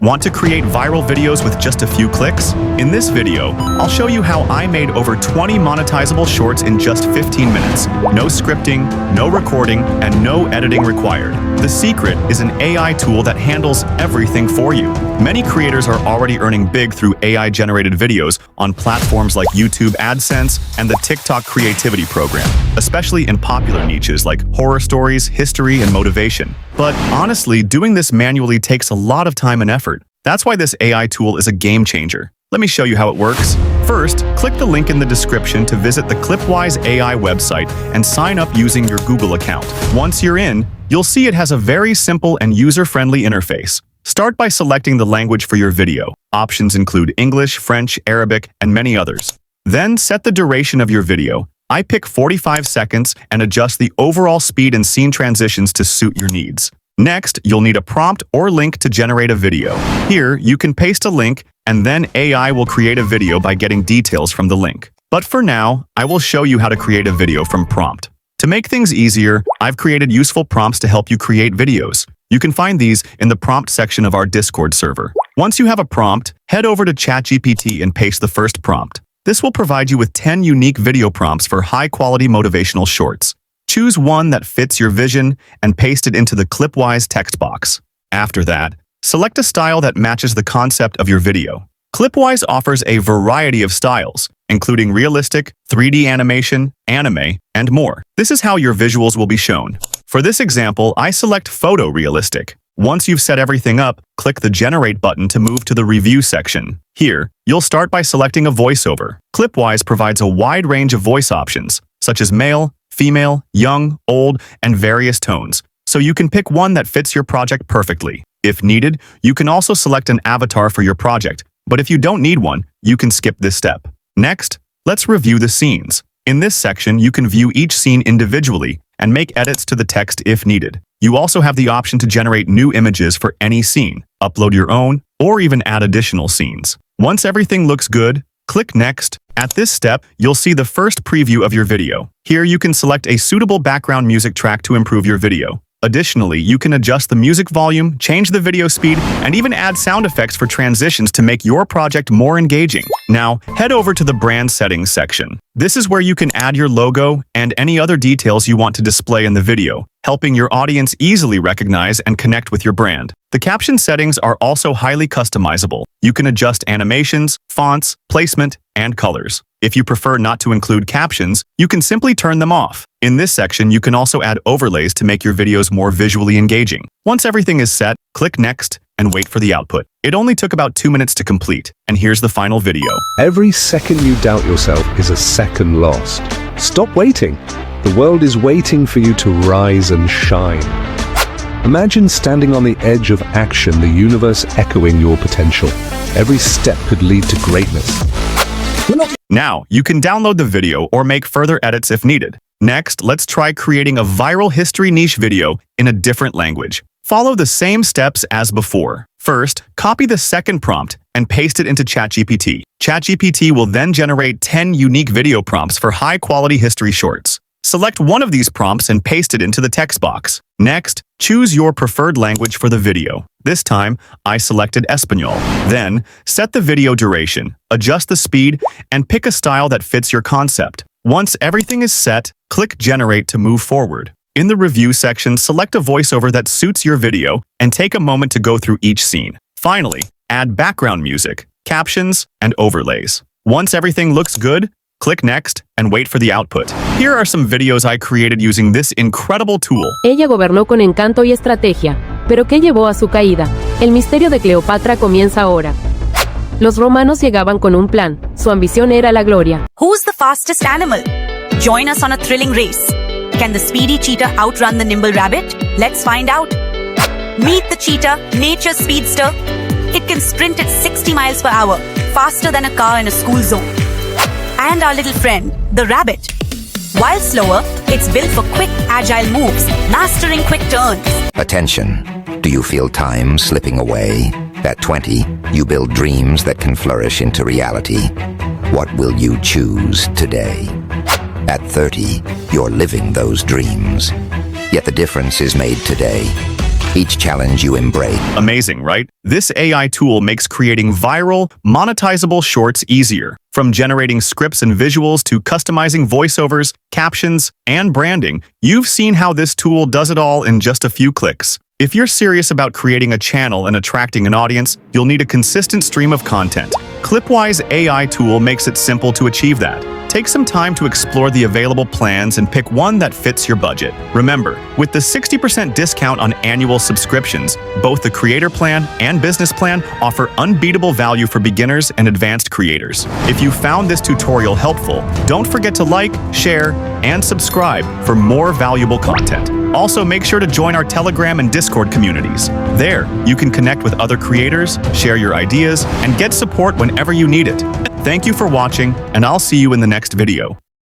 Want to create viral videos with just a few clicks? In this video, I'll show you how I made over 20 monetizable shorts in just 15 minutes. No scripting, no recording, and no editing required. The secret is an AI tool that handles everything for you. Many creators are already earning big through AI-generated videos on platforms like YouTube AdSense and the TikTok Creativity Program, especially in popular niches like horror stories, history, and motivation. But honestly, doing this manually takes a lot of time and effort. That's why this AI tool is a game changer. Let me show you how it works. First, click the link in the description to visit the Clipwise AI website and sign up using your Google account. Once you're in, you'll see it has a very simple and user-friendly interface. Start by selecting the language for your video. Options include English, French, Arabic, and many others. Then set the duration of your video. I pick 45 seconds and adjust the overall speed and scene transitions to suit your needs. Next, you'll need a prompt or link to generate a video. Here, you can paste a link, and then AI will create a video by getting details from the link. But for now, I will show you how to create a video from prompt. To make things easier, I've created useful prompts to help you create videos. You can find these in the prompt section of our Discord server. Once you have a prompt, head over to ChatGPT and paste the first prompt. This will provide you with 10 unique video prompts for high-quality motivational shorts. Choose one that fits your vision and paste it into the Clipwise text box. After that, select a style that matches the concept of your video. Clipwise offers a variety of styles, including realistic, 3D animation, anime, and more. This is how your visuals will be shown. For this example, I select photorealistic. Once you've set everything up, click the Generate button to move to the Review section. Here, you'll start by selecting a voiceover. Clipwise provides a wide range of voice options, such as male, female, young, old, and various tones, so you can pick one that fits your project perfectly. If needed, you can also select an avatar for your project, but if you don't need one, you can skip this step. Next, let's review the scenes. In this section, you can view each scene individually and make edits to the text if needed. You also have the option to generate new images for any scene, upload your own, or even add additional scenes. Once everything looks good, click Next. At this step, you'll see the first preview of your video. Here you can select a suitable background music track to improve your video. Additionally, you can adjust the music volume, change the video speed, and even add sound effects for transitions to make your project more engaging. Now, head over to the Brand Settings section. This is where you can add your logo and any other details you want to display in the video, helping your audience easily recognize and connect with your brand. The caption settings are also highly customizable. You can adjust animations, fonts, placement, and colors. If you prefer not to include captions, you can simply turn them off. In this section, you can also add overlays to make your videos more visually engaging. Once everything is set, click Next and wait for the output. It only took about 2 minutes to complete, and here's the final video. Every second you doubt yourself is a second lost. Stop waiting. The world is waiting for you to rise and shine. Imagine standing on the edge of action, the universe echoing your potential. Every step could lead to greatness. Now, you can download the video or make further edits if needed. Next, let's try creating a viral history niche video in a different language. Follow the same steps as before. First, copy the second prompt and paste it into ChatGPT. ChatGPT will then generate 10 unique video prompts for high-quality history shorts. Select one of these prompts and paste it into the text box. Next, choose your preferred language for the video. This time, I selected Espanol. Then, set the video duration, adjust the speed, and pick a style that fits your concept. Once everything is set, click Generate to move forward. In the Review section, select a voiceover that suits your video and take a moment to go through each scene. Finally, add background music, captions, and overlays. Once everything looks good, click Next and wait for the output. Here are some videos I created using this incredible tool. Ella gobernó con encanto y estrategia, pero ¿qué llevó a su caída? El misterio de Cleopatra comienza ahora. Los romanos llegaban con un plan. Su ambición era la gloria. Who's the fastest animal? Join us on a thrilling race. Can the speedy cheetah outrun the nimble rabbit? Let's find out. Meet the cheetah, nature's speedster. It can sprint at 60 miles per hour, faster than a car in a school zone. And our little friend, the rabbit. While slower, it's built for quick, agile moves, mastering quick turns. Attention. Do you feel time slipping away? At 20, you build dreams that can flourish into reality. What will you choose today? At 30, you're living those dreams. Yet the difference is made today. each challenge you embrace. Amazing, right? This AI tool makes creating viral, monetizable shorts easier. From generating scripts and visuals to customizing voiceovers, captions, and branding, you've seen how this tool does it all in just a few clicks. If you're serious about creating a channel and attracting an audience, you'll need a consistent stream of content. Clipwise AI tool makes it simple to achieve that. Take some time to explore the available plans and pick one that fits your budget. Remember, with the 60% discount on annual subscriptions, both the creator plan and business plan offer unbeatable value for beginners and advanced creators. If you found this tutorial helpful, don't forget to like, share, and subscribe for more valuable content. Also, make sure to join our Telegram and Discord communities. There, you can connect with other creators, share your ideas, and get support whenever you need it. Thank you for watching, and I'll see you in the next video.